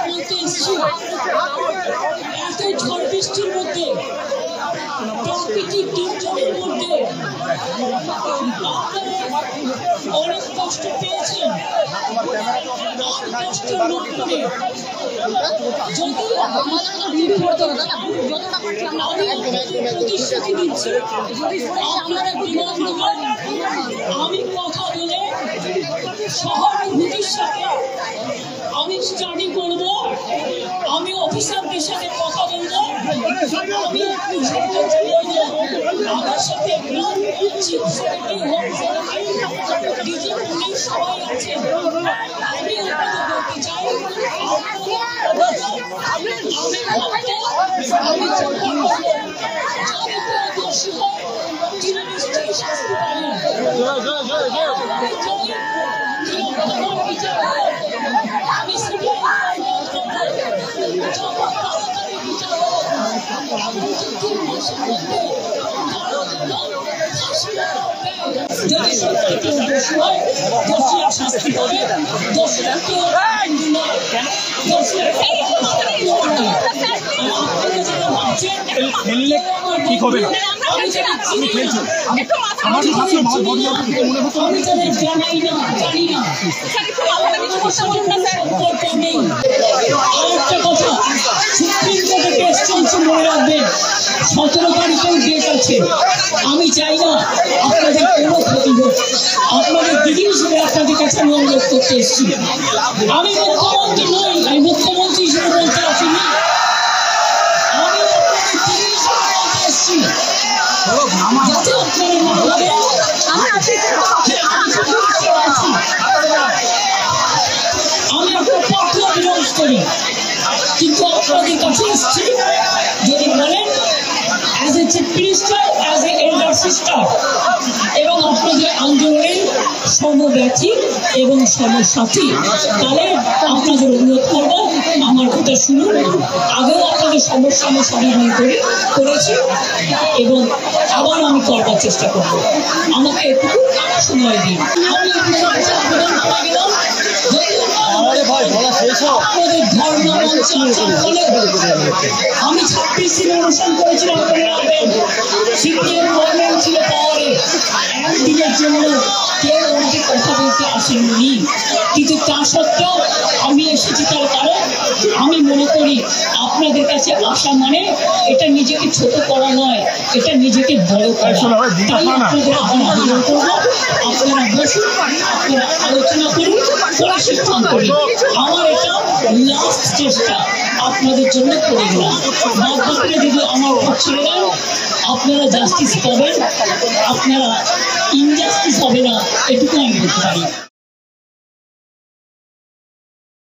বলতে এসেছি এত ঝড় বৃষ্টির মধ্যে প্রাকৃতিক দুর্যোগের মধ্যে অনেক কষ্ট পেয়েছেন। আর কষ্ট মুখ করে প্রতিশ্রুতি দিচ্ছি আপনারা বিনম্র হন। আমি কথা বলে সহানুভূতির সাথে আমি স্টাডি করব, আমি অফিসারদের সাথে কথা বলবো, আমি আমার সাথে একটু chief secretary, home secretary, DG police সবাই আছে। আমি আপনাদের বলতে চাই আমি দোষী হয় তিনি নিশ্চয়ই শাস্তি পাবেন। আমি শাস্তি পাবে। ঠিক হবে না। মনে রাখবেন 17 তারিখেও ডেট আছে। আমি চাই না আপনাদের কোনো ক্ষতি হোক। আপনাদের দিদি হিসেবে আপনাদের কাছে আমি অনুরোধ করতে এসেছি। আমি মুখ্যমন্ত্রী নই, আমি মুখ্যমন্ত্রী হিসেবে বলতে আসিনি, আমি আপনাদের দিদি হিসেবে বলতে এসেছি। যাতে আপনারা না ভাবেন আমি আপনার পক্ষ বিরোধ করি, কিন্তু আপনাদের কাছে এসেছি যদি বলেন as a chief minister, as a elder sister এবং আপনাদের আন্দোলনের সমব্যথী এবং সমসাথী, তাহলে আপনাদের অনুরোধ করবো আমার কথা শুনুন। আগেও আপনাদের সমস্যা আমি সমাধান করেছি এবং আবার আমি করবার চেষ্টা করবো। আমাকে একটু সময় দিন। আমি আবেদন করে গেলাম আপনাদের ধর্ণা মঞ্চ আমি 26 দিন অনুষ্ঠান করেছিলাম। সিপিএম গভর্নমেন্ট ছিল পাওয়ারে, একদিনের জন্য কেউ আমাকে কথা বলতে আসেননি, কিন্তু তা সত্ত্বেও আমি এসেছি। তার কারণ আমি মনে করি আপনাদের কাছে আসা মানে এটা নিজেকে ছোট করা নয়, এটা নিজেকে বড় করা। তাই আপনাদের আমি আবেদন করবো আপনারা বসুন, আপনারা আলোচনা করুন, করে সিদ্ধান্ত করুন। আমার এটা লাস্ট চেষ্টা আপনাদের জন্য করে গেলাম। বাদবাকিটা যদি আমার উপর ছেড়ে দেন, আপনারা জাস্টিস পাবেন, আপনারা ইনজাস্টিস হবে না, এটুকু আমি বলতে পারি।